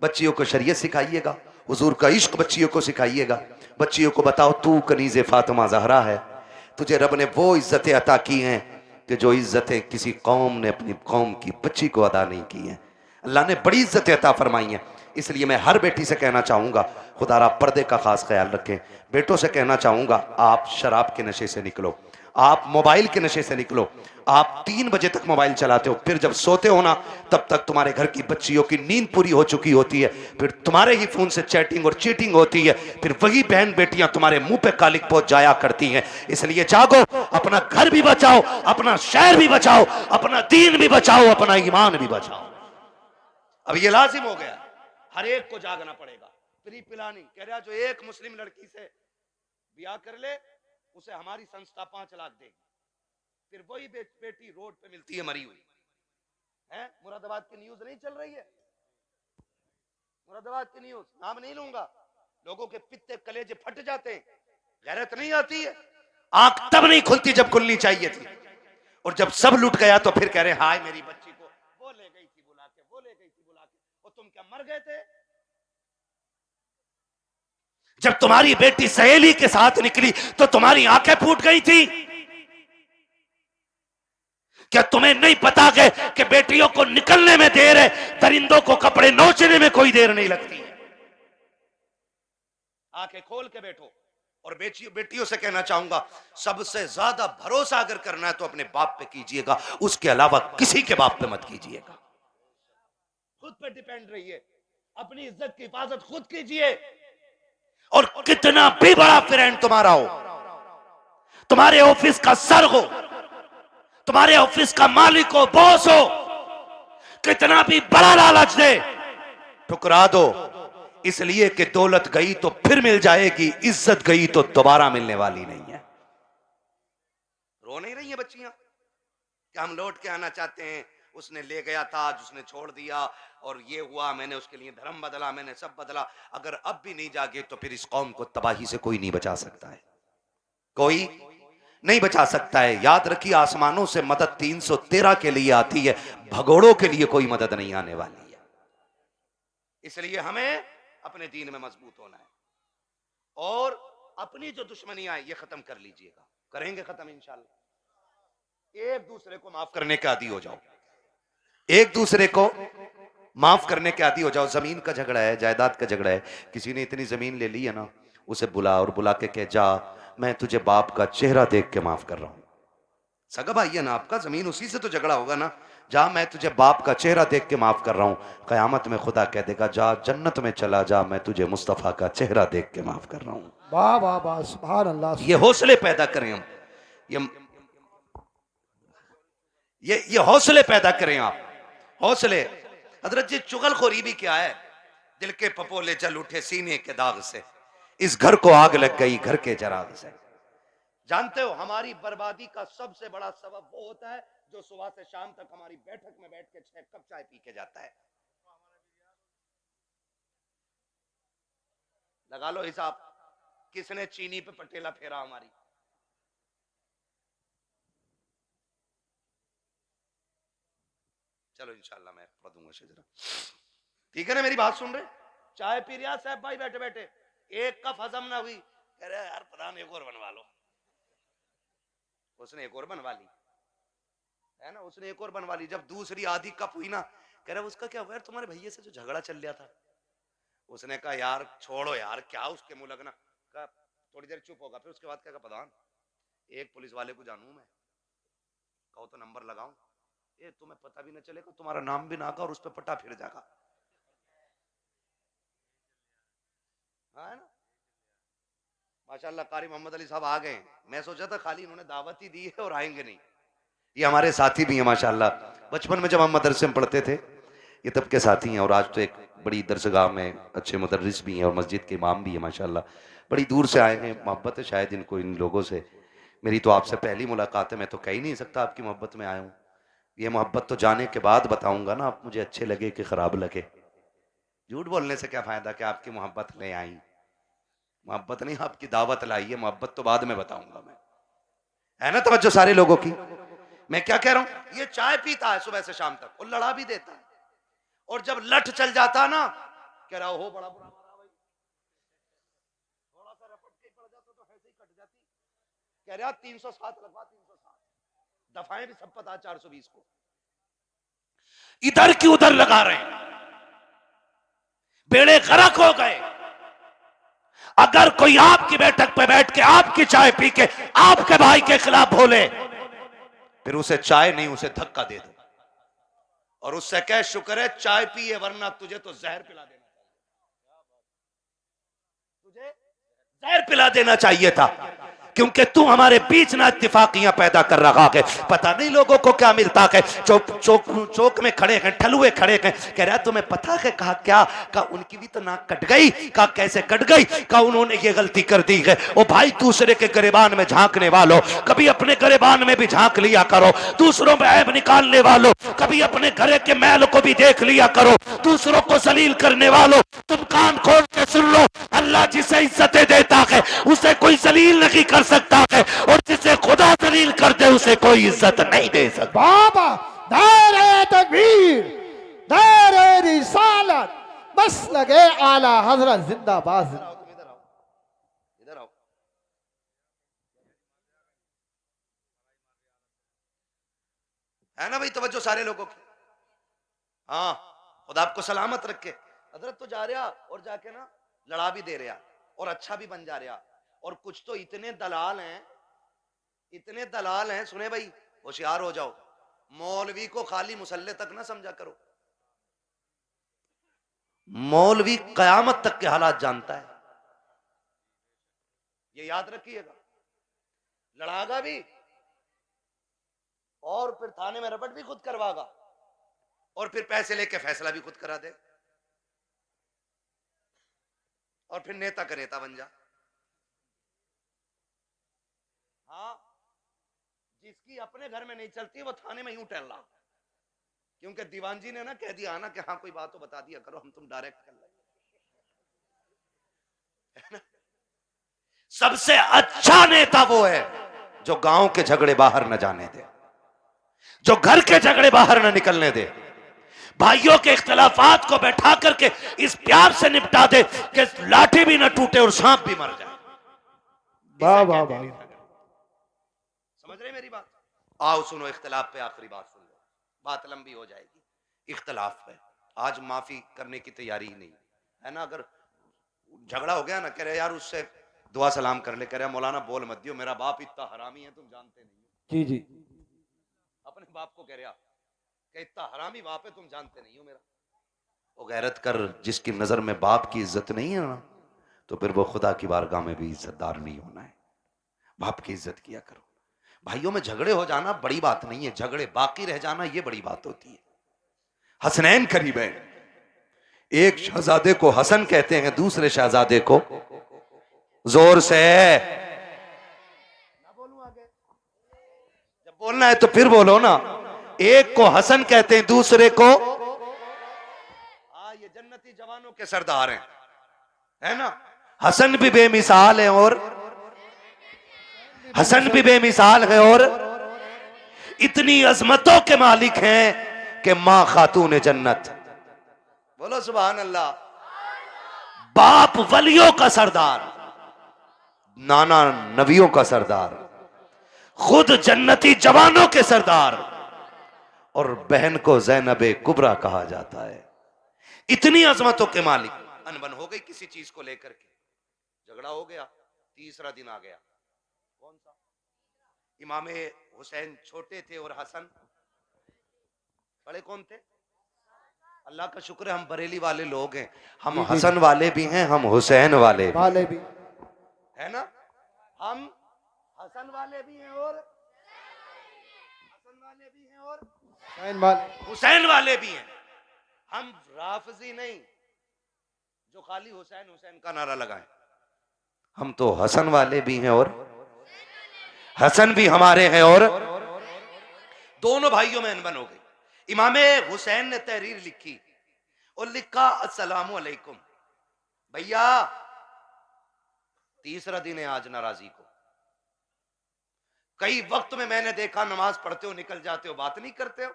बच्चियों को शरीयत सिखाइएगा, हुजूर का इश्क बच्चियों को सिखाइएगा। बच्चियों को बताओ तू कनीज़े फातिमा ज़हरा है, तुझे रब ने वो इज्जतें अता की हैं कि जो इज्जतें किसी कौम ने अपनी कौम की बच्ची को अदा नहीं की हैं। अल्लाह ने बड़ी इज्जतें अता फरमाई हैं। इसलिए मैं हर बेटी से कहना चाहूँगा, खुदारा पर्दे का खास ख्याल रखें। बेटों से कहना चाहूँगा, आप शराब के नशे से निकलो, आप मोबाइल के नशे से निकलो। आप 3 बजे तक मोबाइल चलाते हो, फिर जब सोते हो ना तब तक तुम्हारे घर की बच्चियों की नींद पूरी हो चुकी होती है, फिर तुम्हारे ही फोन से चैटिंग और चीटिंग होती है, फिर वही बहन बेटियां तुम्हारे मुंह पे कालिक पहुंच जाया करती हैं। इसलिए जागो, अपना घर भी बचाओ, अपना शहर भी बचाओ, अपना दीन भी बचाओ, अपना ईमान भी बचाओ। अब ये लाजिम हो गया, हर एक को जागना पड़ेगा। फ्री पिलानी कह रहा, जो एक मुस्लिम लड़की से ब्याह कर ले उसे हमारी संस्था 5 लाख देगी। फिर वही बेटी रोड पे मिलती है मरी हुई है। मुरादाबाद की न्यूज नहीं चल रही है, मुरादाबाद की न्यूज, नाम नहीं लूंगा, लोगों के पित्ते कलेजे फट जाते हैं, गैरत नहीं आती है। आंख तब नहीं खुलती जब खुलनी चाहिए थी, और जब सब लुट गया तो फिर कह रहे हाय मेरी बच्ची को वो ले गई थी बुला के, वो ले गई थी बुला के। और तुम क्या मर गए थे? जब तुम्हारी बेटी सहेली के साथ निकली तो तुम्हारी आंखें फूट गई थी। क्या तुम्हें नहीं पता है कि बेटियों को निकलने में देर है, दरिंदों को कपड़े नोचने में कोई देर नहीं लगती है। आंखें खोल के बैठो। और बेटियों से कहना चाहूंगा, सबसे ज्यादा भरोसा अगर करना है तो अपने बाप पे कीजिएगा, उसके अलावा किसी के बाप पे मत कीजिएगा। खुद पे डिपेंड रहिए, अपनी इज्जत की हिफाजत खुद कीजिए। और कितना भी बड़ा फ्रेंड तुम्हारा हो, तुम्हारे ऑफिस का सर हो, तुम्हारे ऑफिस का मालिक हो, बॉस हो, कितना भी बड़ा लालच दे, ठुकरा दो। इसलिए कि दौलत गई तो फिर मिल जाएगी, इज्जत गई तो दोबारा मिलने वाली नहीं है। रो नहीं रही है बच्चियां कि हम लौट के आना चाहते हैं, उसने ले गया था आज उसने छोड़ दिया, और ये हुआ, मैंने उसके लिए धर्म बदला, मैंने सब बदला। अगर अब भी नहीं जागे तो फिर इस कौम को तबाही से कोई नहीं बचा सकता है, कोई नहीं बचा सकता है। याद रखिए, आसमानों से मदद 313 के लिए आती है, भगोड़ों के लिए कोई मदद नहीं आने वाली है। इसलिए हमें अपने दीन में मजबूत होना है, और अपनी जो दुश्मनियां ये खत्म कर लीजिएगा, करेंगे खत्म इंशाल्लाह। एक दूसरे को माफ करने के आदी हो जाओ, एक दूसरे को माफ करने के आदी हो जाओ। जमीन का झगड़ा है, जायदाद का झगड़ा है, किसी ने इतनी जमीन ले ली है ना, उसे बुला, और बुला के कह जा मैं तुझे बाप का चेहरा देख के माफ कर रहा हूं। सगा भाई है ना आपका, जमीन उसी से तो झगड़ा होगा ना। जा मैं तुझे बाप का चेहरा देख के माफ कर रहा हूं। कयामत में खुदा कह देगा जा जन्नत में चला जा, मैं तुझे मुस्तफा का चेहरा देख के माफ कर रहा हूं। वाह वाह वाह, सुभान अल्लाह। ये हौसले पैदा करें हम, ये हौसले पैदा करें आप, हौसले। हजरत जी चुगलखोरी भी क्या है, दिल के पपोले जल उठे सीने के दाग से, इस घर को आग लग गई घर के जराग से। जानते हो हमारी बर्बादी का सबसे बड़ा सबब वो होता है जो सुबह से शाम तक हमारी बैठक में बैठ के 6 कप चाय पी के जाता है। लगा लो हिसाब, किसने चीनी पे पटेला फेरा हमारी। चलो इंशाल्लाह मैं पढ़ दूंगा शजरा, ठीक है ना? मेरी बात सुन रहे? चाय पी रिया साहब भाई बैठे बैठे, एक कप हजम ना हुई, कह रहे यार प्रधान एक और बनवा लो। उसने एक और बनवा ली, है ना, उसने एक और बनवा ली। जब दूसरी आधी कप हुई ना, कह रहा उसका क्या हुआ यार, तुम्हारे भैया से जो झगड़ा चल रहा था। उसने कहा यार छोड़ो यार, क्या उसके मुंह लगना। कहा थोड़ी देर चुप होगा, फिर उसके बाद क्या, प्रधान एक पुलिस वाले को जानू मैं, कहो तो नंबर लगाऊं, ये तुम्हें पता भी न चलेगा, तुम्हारा नाम भी ना का, और उस पर पट्टा फिर जाएगा। हाँ, है ना। माशाल्लाह कारी मोहम्मद अली साहब आ गए। मैं सोचा था खाली इन्होंने दावत ही दी है और आएंगे नहीं। ये हमारे साथी भी हैं माशाल्लाह। बचपन में जब हम मदरसे में पढ़ते थे, ये तब के साथी हैं, और आज तो एक बड़ी दरसगाह में अच्छे मुदर्रिस भी हैं और मस्जिद के इमाम भी हैं माशाल्लाह। बड़ी दूर से आए हैं, मोहब्बत है शायद इनको इन लोगों से। मेरी तो आपसे पहली मुलाकात है, मैं तो कह ही नहीं सकता आपकी मोहब्बत में आया हूँ। ये मोहब्बत तो जाने के बाद बताऊंगा ना, आप मुझे अच्छे लगे कि खराब लगे। झूठ बोलने से क्या फायदा कि आपकी मोहब्बत ले आई। मोहब्बत नहीं, आपकी दावत लाई है, मोहब्बत तो बाद में बताऊंगा मैं, है ना। तवज्जो सारे लोगों की। मैं क्या कह रहा हूं, ये चाय पीता है सुबह से शाम तक और लड़ा भी देता है, और जब लठ चल जाता ना, कह रहा हो बड़ा बुरा मारा भाई, थोड़ा सा रपट के पड़ जाता तो ऐसे ही कट जाती। कह रहा 307 लगवा, 307 दफाएं भी सब पता 420 को, इधर की उधर लगा रहे हैं, बेड़े गर्क हो गए। अगर कोई आपकी बैठक पे बैठ के आपकी चाय पी के आपके भाई के खिलाफ बोले, फिर उसे चाय नहीं, उसे धक्का दे दो, और उससे कह शुक्र है चाय पिए, वरना तुझे तो जहर पिला देना चाहिए, तुझे जहर पिला देना चाहिए था, क्योंकि तू हमारे बीच ना इत्तेफाकियां पैदा कर रहा है। पता नहीं लोगों को क्या मिलता है, चौक में खड़े हैं, ठलुए खड़े हैं, कह रहा तुम्हें पता है। कहा क्या, कहा उनकी भी तो नाक कट गई। कहा कैसे कट गई, कहा उन्होंने ये गलती कर दी है। ओ भाई, दूसरे के गिरेबान में झांकने वालों, कभी अपने गिरेबान में भी झांक लिया करो। दूसरों में ऐब निकालने वालों, कभी अपने घरे के मैल को भी देख लिया करो। दूसरों को जलील करने वालों, तुम कान खोल के सुन लो, अल्लाह जिसे इज्जतें देता है उसे कोई जलील नहीं कर सकता है, और जिसे खुदा जलील कर दे उसे कोई इज्जत नहीं दे सकता। बाबा दायरे तकबीर, दायरे रिसालत, बस लगे आला हजरत जिंदाबाद। इधर आओ। है ना भाई, तवज्जो सारे लोगों की। हाँ, खुदा आपको सलामत रखे। हजरत तो जा रहा और जाके ना लड़ा भी दे रहा और अच्छा भी बन जा रहा, और कुछ तो इतने दलाल हैं, इतने दलाल हैं। सुने भाई, होशियार हो जाओ, मौलवी को खाली मुसल्ले तक ना समझा करो। मौलवी कयामत तक के हालात जानता है, ये याद रखिएगा। लड़ागा भी और फिर थाने में रपट भी खुद करवागा, और फिर पैसे लेके फैसला भी खुद करा दे, और फिर नेता का नेता बन जा। हाँ, जिसकी अपने घर में नहीं चलती वो थाने में यूं टहल रहा, क्योंकि दीवान जी ने ना कह दिया ना कि हाँ कोई बात तो बता दिया करो, हम तुम डायरेक्ट कर लेंगे। सबसे अच्छा नेता वो है जो गांव के झगड़े बाहर न जाने दे, जो घर के झगड़े बाहर न निकलने दे, भाइयों के इख्तलाफात को बैठा करके इस प्यार से निपटा दे कि लाठी भी न टूटे और सांप भी मर जाए। वाह वाह वाह, समझ रहे मेरी बात। आओ सुनो, इख्तलाफ पे आखिरी बात सुन लो, बात लंबी हो जाएगी। इख्तलाफ पे आज माफी करने की तैयारी ही नहीं है ना। अगर झगड़ा हो गया ना, कह रहे यार उससे दुआ सलाम कर ले, कह रहे मौलाना बोल मत दियो, मेरा बाप इतना हरामी है तुम जानते नहीं हो। जी जी, अपने बाप को कह रहा कि इतना हरामी बाप है तुम जानते नहीं हो मेरा। वो गैरत कर, जिसकी नजर में बाप की इज्जत नहीं है ना, तो फिर वो खुदा की बारगाह में भी इज्जतदार नहीं होना है। बाप की इज्जत किया करो। भाइयों में झगड़े हो जाना बड़ी बात नहीं है, झगड़े बाकी रह जाना ये बड़ी बात होती है। हसनैन करीब है, एक शहजादे को हसन कहते हैं, दूसरे शहजादे को जोर से ना बोलूं आगे, जब बोलना है तो फिर बोलो ना। एक को हसन कहते हैं, दूसरे को, हाँ ये जन्नती जवानों के सरदार हैं, है ना। हसन भी बेमिसाल है और हसन भी बेमिसाल है, और इतनी अजमतों के मालिक हैं कि मां खातून जन्नत, बोलो सुभान अल्लाह। बाप वलियों का सरदार, नाना नबियों का सरदार, खुद जन्नती जवानों के सरदार, और बहन को ज़ैनबे कुबरा कहा जाता है। इतनी अजमतों के मालिक। अनबन हो गई किसी चीज को लेकर के, झगड़ा हो गया, तीसरा दिन आ गया। कौन सा? इमामे हुसैन छोटे थे और हसन बड़े कौन थे? अल्लाह का शुक्र है हम बरेली वाले लोग हैं, हम हसन वाले भी हैं, हम हुसैन वाले भी है ना। हम हसन वाले भी हैं और हसन वाले भी हैं और हुसैन वाले भी हैं। हम राफजी नहीं जो खाली हुसैन हुसैन का नारा लगाएं, हम तो हसन वाले भी हैं और हसन भी हमारे हैं। और दोनों भाइयों में अनबन हो गई। इमामे हुसैन ने तहरीर लिखी और लिखा अस्सलामु अलैकुम भैया, तीसरा दिन है आज नाराजी को। कई वक्त में मैंने देखा नमाज पढ़ते हो निकल जाते हो, बात नहीं करते हो।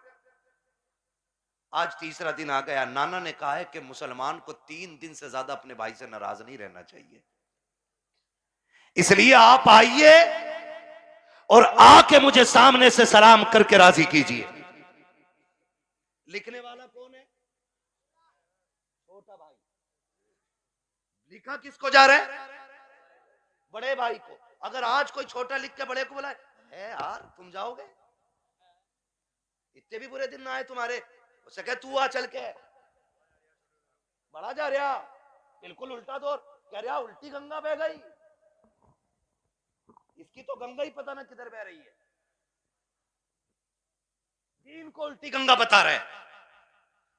आज तीसरा दिन आ गया। नाना ने कहा है कि मुसलमान को 3 दिन से ज्यादा अपने भाई से नाराज नहीं रहना चाहिए, इसलिए आप आइए और आके मुझे सामने से सलाम करके राजी कीजिए। लिखने वाला कौन है? छोटा भाई। लिखा किसको जा रहा है? बड़े भाई को। अगर आज कोई छोटा लिख के बड़े को बुलाए, है यार तुम जाओगे, इतने भी बुरे दिन ना आए तुम्हारे, उससे कह तू आ चल के, बड़ा जा रहा, बिल्कुल उल्टा दौर, कह रहा उल्टी गंगा बह गई, इसकी तो गंगा ही पता ना किधर बह रही है, दीन को उल्टी गंगा बता रहे हैं।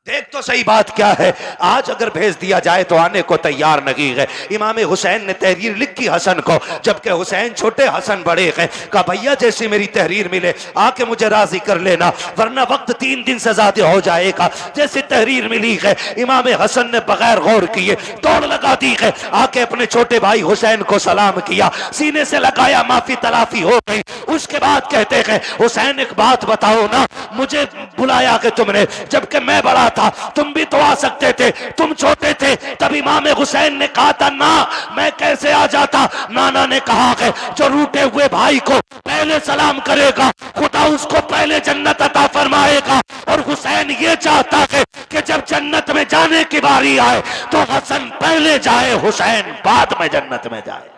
देख तो सही बात क्या है। आज अगर भेज दिया जाए तो आने को तैयार नहीं है। इमाम हुसैन ने तहरीर लिखी हसन को, जबकि हुसैन छोटे हसन बड़े हैं। कहा भैया जैसी मेरी तहरीर मिले आके मुझे राजी कर लेना, वरना वक्त 3 दिन से ज्यादा हो जाएगा। जैसी तहरीर मिली है इमाम हसन ने बगैर गौर किए दौड़ लगा दी है, आके अपने छोटे भाई हुसैन को सलाम किया, सीने से लगाया, माफी तलाफी हो गई। उसके बाद कहते हैं हुसैन एक बात बताओ ना, मुझे बुलाया कि तुमने, जबकि मैं बड़ा था, तुम भी तो आ सकते थे, तुम छोटे थे। तब इमाम हुसैन ने कहा था ना मैं कैसे आ जाता। नाना ने कहा है जो रूठे हुए भाई को पहले सलाम करेगा खुदा उसको पहले जन्नत अता फरमाएगा। और हुसैन ये चाहता है कि जब जन्नत में जाने की बारी आए तो हसन पहले जाए, हुसैन बाद में जन्नत में जाए।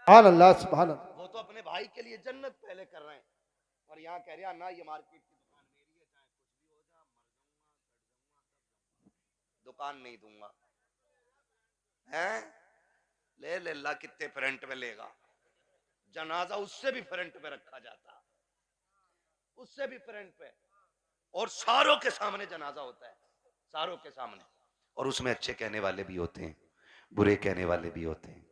सुभान अल्लाह, सुभान अल्लाह। वो तो अपने भाई के लिए जन्नत पहले कर रहे हैं और यहाँ कह रहे हैं ना ये मार्केट की दुकान मेरी है, चाहे कुछ भी हो जाए, मर जाऊंगा, दुकान नहीं दूंगा। हैं ले ले ला, कितने फ्रंट में लेगा, जनाजा उससे भी फ्रंट में रखा जाता, उससे भी फ्रंट पे, और सारों के सामने जनाजा होता है, सारों के सामने। और उसमें अच्छे कहने वाले भी होते हैं, बुरे कहने वाले भी होते हैं।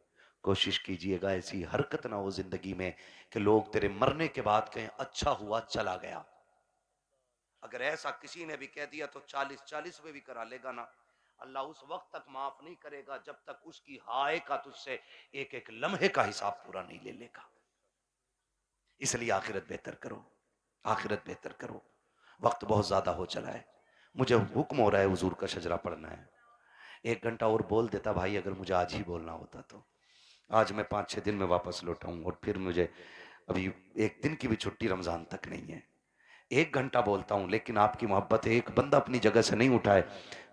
कोशिश कीजिएगा ऐसी हरकत ना हो जिंदगी में कि लोग तेरे मरने के बाद कहें अच्छा हुआ चला गया। अगर ऐसा किसी ने भी कह दिया तो 40-40 में भी करा लेगा ना, अल्लाह उस वक्त तक माफ नहीं करेगा जब तक उसकी हाय का तुझसे एक एक लम्हे का हिसाब पूरा नहीं ले लेगा। इसलिए आखिरत बेहतर करो, आखिरत बेहतर करो। वक्त बहुत ज्यादा हो चला है, मुझे हुक्म हो रहा है हुजूर का शजरा पढ़ना है। 1 घंटा और बोल देता भाई, अगर मुझे आज ही बोलना होता तो। आज मैं 5-6 दिन में वापस लौटाऊं और फिर मुझे अभी 1 दिन की भी छुट्टी रमजान तक नहीं है। 1 घंटा बोलता हूं, लेकिन आपकी मोहब्बत है, एक बंदा अपनी जगह से नहीं उठाए,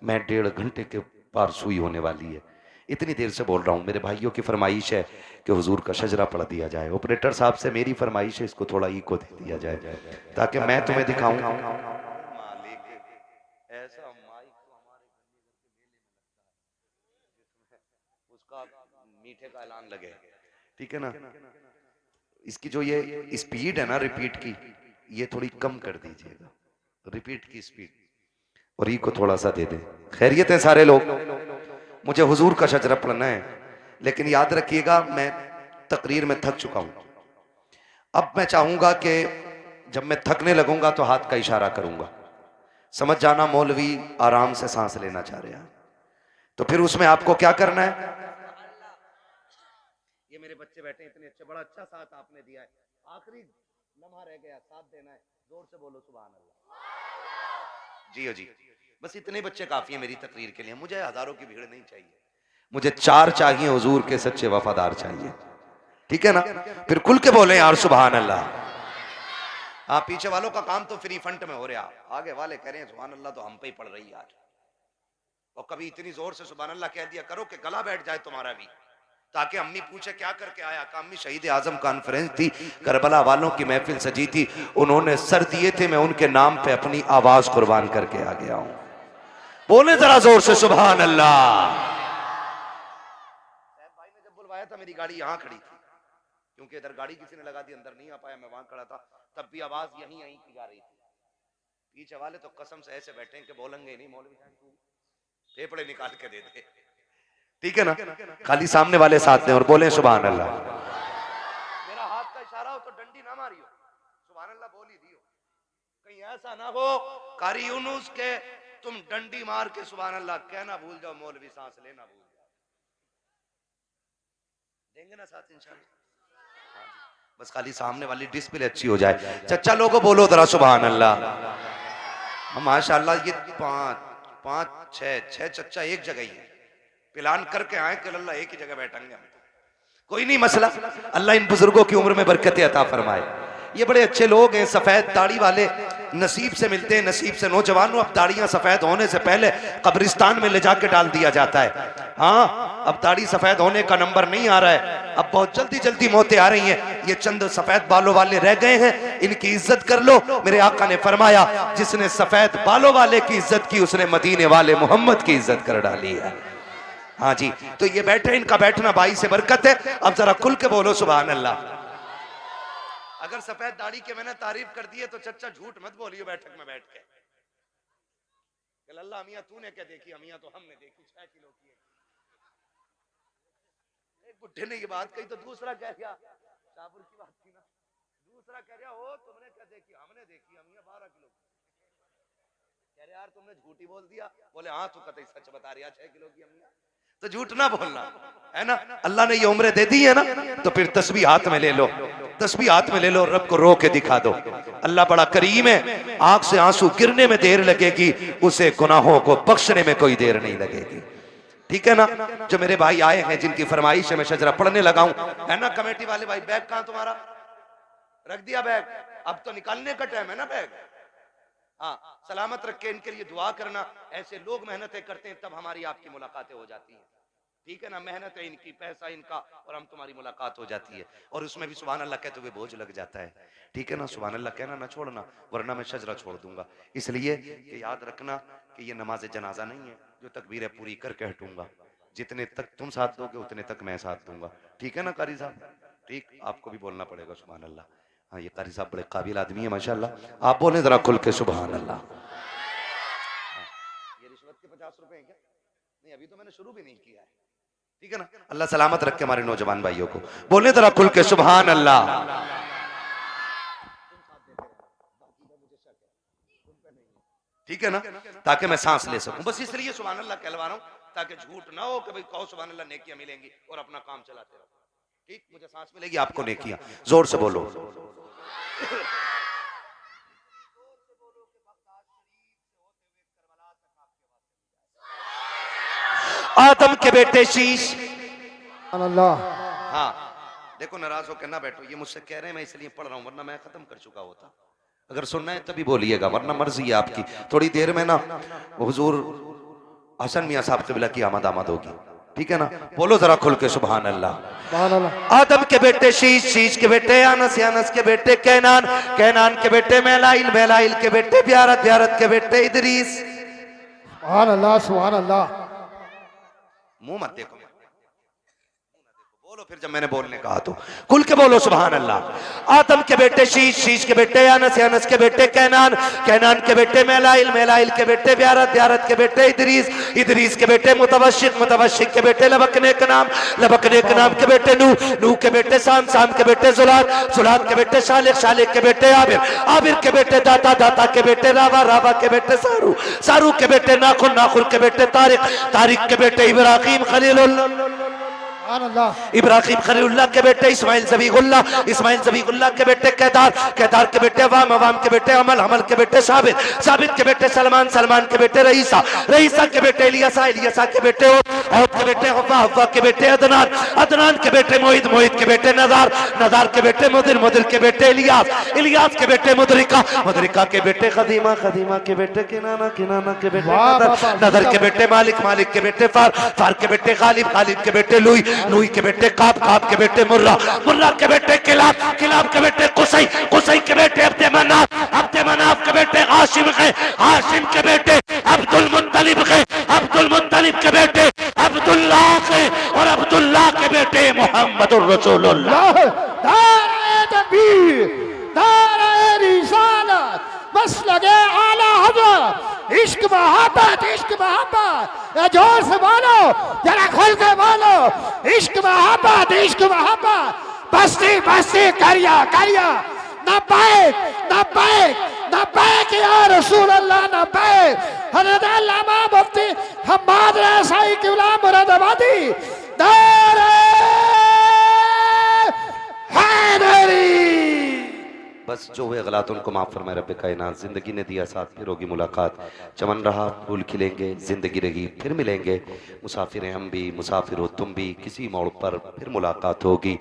मैं 1.5 घंटे के पार सुई होने वाली है। इतनी देर से बोल रहा हूं। मेरे भाइयों की फरमाइश है कि हुजूर का शजरा पढ़ दिया जाए। ऑपरेटर साहब से मेरी फरमाइश है इसको थोड़ा इको दे दिया जाए ताकि मैं तुम्हें दिखाऊं। ऐसा माइक तो हमारे उसका मीठे का ऐलान लगे, ठीक है ना। इसकी जो ये स्पीड है ना रिपीट की, ये थोड़ी कम कर दीजिएगा, रिपीट की स्पीड, और ई को थोड़ा सा दे दे। खैरियत है सारे लोग? मुझे हुजूर का शजरा पढ़ना है, लेकिन याद रखिएगा मैं तकरीर में थक चुका हूं। अब मैं चाहूंगा कि जब मैं थकने लगूंगा तो हाथ का इशारा करूंगा, समझ जाना मौलवी आराम से सांस लेना चाह रहे हैं। तो फिर उसमें आपको क्या करना है, ये मेरे बच्चे बैठे इतने अच्छे, बड़ा अच्छा साथ आपने दिया है, आखिरी लम्हा रह गया, साथ देना है, जोर से बोलो सुभान अल्लाह। जी जी, बस इतने बच्चे काफी है मेरी तकरीर के लिए, मुझे हजारों की भीड़ नहीं चाहिए, मुझे 4 चाहिए हुजूर के सच्चे वफादार चाहिए। ठीक है ना? फिर खुल के बोले यार सुभान अल्लाह। हाँ, पीछे वालों का काम तो फ्री फंड में हो रहा, आगे वाले कह रहे हैं सुभान अल्लाह तो हम पे ही पड़ रही है आज। और कभी इतनी जोर से सुभान अल्लाह कह दिया करो कि गला बैठ जाए तुम्हारा भी, ताकि अम्मी पूछे क्या करके आया। का अम्मी शहीद आजम कॉन्फ्रेंस थी, करबला वालों की महफिल सजी थी, उन्होंने सर दिए थे, मैं उनके नाम पे अपनी आवाज कुर्बान करके आ गया हूं। बोले जरा जोर से सुभान अल्लाह। भाई ने जब बुलवाया था मेरी गाड़ी यहाँ खड़ी थी, क्योंकि इधर गाड़ी किसी ने लगा दी, अंदर नहीं आ पाया, मैं वहां खड़ा था, तब भी आवाज यहीं यहीं की जा रही थी। पीछे वाले तो कसम से ऐसे बैठे कि बोलेंगे नहीं, मौलवी साहब तू फेफड़े निकाल के दे दे, ठीक है ना? खाली सामने वाले साथ दें और बोले सुभान अल्लाह। मेरा हाथ का इशारा हो तो डंडी ना मारियो, सुभान अल्लाह बोल ही दियो। कहीं ऐसा ना हो कारी यूनुस के तुम डंडी मार के सुभान अल्लाह कहना भूल जाओ, मौलवी सांस लेना भूल जाओ। देंगे ना साथ इंशाल्लाह। बस खाली सामने वाली डिस्प्ले अच्छी हो जाए। चच्चा लोगों बोलो जरा सुभान अल्लाह। माशाअल्लाह ये पांच छह चच्चा एक जगह ही है, प्लान करके आए कि अल्लाह एक ही जगह बैठेंगे हम। कोई नहीं मसला, अल्लाह इन बुजुर्गों की उम्र में बरकत अता फरमाए। ये बड़े अच्छे लोग हैं, सफेद दाढ़ी वाले, नसीब से मिलते हैं, नसीब से। नौजवानों, अब दाढ़ियां सफेद होने से पहले कब्रिस्तान में ले जाके डाल दिया जाता है। हाँ, अब दाढ़ी सफेद होने का नंबर नहीं आ रहा है, अब बहुत जल्दी जल्दी मौतें आ रही हैं। ये चंद सफेद बालों वाले रह गए हैं, इनकी इज्जत कर लो। मेरे आका ने फरमाया जिसने सफेद बालों वाले की इज्जत की, उसने मदीने वाले मोहम्मद की इज्जत कर डाली है। हाँ जी, तो ये बैठे, इनका बैठना भाई से बरकत है। अब जरा खुल के बोलो सुभान अल्लाह। अगर सफेद दाढ़ी के मैंने तारीफ कर दी है तो चच्चा झूठ मत बोलियो बैठक में बैठ के, अल्लाह मियां तूने क्या देखी, मियां तो हमने देखी 6 किलो की। एक बुढ़े ने ये बात कही तो दूसरा कह गया, शाहपुर की बात थी ना, दूसरा कह गया हो तुमने क्या देखी, हमने देखी मियां 12 किलो की। कह रहे यार तुमने झूठी बोल दिया। बोले हाँ तू कतई सच बता रही है, 6 किलो की मियां, तो झूठ ना बोलना है ना। अल्लाह ने ये उम्र दे दी है ना, तो फिर तस्बीह हाथ में ले लो, तस्बीह हाथ में ले लो, रब को रो के दिखा दो। अल्लाह बड़ा करीम है, आंख से आंसू गिरने में देर लगेगी, उसे गुनाहों को बख्शने में कोई देर नहीं लगेगी, ठीक है ना। जो मेरे भाई आए हैं जिनकी फरमाइश है मैं शजरा पढ़ने लगा हूं, है ना। कमेटी वाले भाई बैग कहां तुम्हारा, रख दिया बैग, अब तो निकालने का टाइम है ना बैग। हाँ, सलामत रख के इनके लिए दुआ करना। ऐसे लोग मेहनतें करते हैं तब हमारी आपकी मुलाकातें हो जाती हैं, ठीक है ना। मेहनत है इनकी, पैसा इनका, और हम तुम्हारी मुलाकात हो जाती है, और उसमें भी सुभान अल्लाह कहते हुए बोझ लग जाता है, ठीक है ना। सुभान अल्लाह कहना ना छोड़ना, वरना मैं शजरा छोड़ दूंगा। इसलिए कि याद रखना कि ये नमाज जनाजा नहीं है जो तकबीरें पूरी करके हटूंगा। जितने तक तुम साथ दोगे उतने तक मैं साथ दूंगा, ठीक है ना कारी साहब। ठीक, आपको भी बोलना पड़ेगा सुभान अल्लाह। हाँ, ये कारी साहब बड़े काबिल आदमी है माशाल्लाह। आप बोले जरा खुल के सुभान अल्लाह। ये रिश्वत के 50 रुपए हैं क्या? नहीं, अभी तो मैंने शुरू भी नहीं किया है, ठीक है ना। अल्लाह सलामत रखे हमारे नौजवान भाइयों को। बोले जरा खुल के सुभान अल्लाह। ठीक है ना, ताकि मैं सांस ले सकूं, बस इसलिए सुभान अल्लाह कहलवा रहा हूं, ताकि झूठ ना हो कि भाई कहो सुभान अल्लाह नेकियां मिलेंगी और अपना काम चलाते रहो। ठीक, मुझे सांस मिलेगी, आपको नेकियां। जोर से बोलो। आदम के बेटे शीश। अल्लाह। हाँ, देखो नाराज होकर ना बैठो, ये मुझसे कह रहे हैं मैं इसलिए पढ़ रहा हूँ, वरना मैं खत्म कर चुका होता। अगर सुनना है तभी बोलिएगा, वरना मर्जी है आपकी। थोड़ी देर में ना हुजूर हसन मियां साहब क़िबला की आमद होगी, ठीक है ना। बोलो जरा खुल के सुभान अल्लाह। आदम के बेटे शीश, शीश के बेटे अनस, अनस के बेटे कैनान, कैनान के बेटे मेलाइल, मेलाइल के बेटे ब्यारत, ब्यारत के बेटे इदरीस। सुभान अल्लाह, सुभान अल्लाह। मुंह मत देखो, बोलो फिर जब मैंने बोलने कहा तो खुल के बोलो सुभान अल्लाह। आदम के बेटे शीश, शीश के बेटे अनस, अनस के बेटे कैनान, कैनान के बेटे मेलाइल, मेलाइल के बेटे ब्यारत, ब्यारत के बेटे इदरीस, इदरीस के बेटे मुतवशिक, मुतवशिक के बेटे लबकने का नाम, लबकने का नाम के बेटे नूह, नूह के बेटे साम, साम के बेटे जुलाद, जुलाद के बेटे शालिक, शालिक के बेटे आबिर, आबिर के बेटे दाता, दाता के बेटे रावा, रावा के बेटे सारू, सारू के बेटे नाखुर, नाखुर के बेटे तारिक, तारिक के बेटे इब्राहिम खलीलुल्लाह। सुभान अल्लाह। इब्राहिम खलीलुल्लाह के बेटे इस्माइल ज़बीहुल्लाह, इस्माइल ज़बीहुल्लाह के बेटे केदार, केदार के बेटे अवाम, अवाम के बेटे अमल, अमल के बेटे साबित, साबित के बेटे सलमान, सलमान के बेटे रईसा, रईसा के बेटे इलियासा, इलियासा के बेटे औद के बेटे हव्वा, हव्वा के बेटे अदनान, अदनान के बेटे मोहित, मोहित के बेटे नज़ार, नज़ार के बेटे मुदिर, मुदिर के बेटे इलियास, इलियास के बेटे मुदरिका, मुदरिका के बेटे खदीमा, खदीमा के बेटे किनाना, किनाना के बेटे नदर, नदर के बेटे मालिक, मालिक के बेटे फार, फार के बेटे गालिब, गालिब के बेटे लुई, लुई के बेटे काब, काब के बेटे मुर्रा, मुर्रा के बेटे किलाब, किलाब के बेटे कुसई, कुसई के बेटे अब्दे मनाफ, अब्दे मनाफ के बेटे हाशिम है, हाशिम के बेटे अब्दुल मुत्तलिब है, अब्दुल मुत्तलिब के बेटे अब्दुल्लाह है, और अब्दुल्लाह के बेटे मोहम्मदुर रसूलुल्लाह। नारे तकबीर, नारे रिसालत, बस लगे आला हज़रत, इश्क मोहब्बत, इश्क मोहब्बत, या जोर से बोलो, जरा खोल के बोलो, इश्क मोहब्बत, इश्क मोहब्बत, बस्ती बस्ती करिया करिया, न पाए न पाए न पाए कि या रसूल अल्लाह न पाए। हज़रत अल्लामा मुफ्ती हम्माद रसाई क़िबला मुरादाबादी, नारे हैदरी। बस जो हुए गलत उनको माफ़ फरमाए रब्बे कायनात। जिंदगी ने दिया साथ, फिर होगी मुलाकात, चमन रहा फूल खिलेंगे, जिंदगी रही फिर मिलेंगे, मुसाफिर हैं हम भी, मुसाफिर हो तुम भी, किसी मोड़ पर फिर मुलाकात होगी।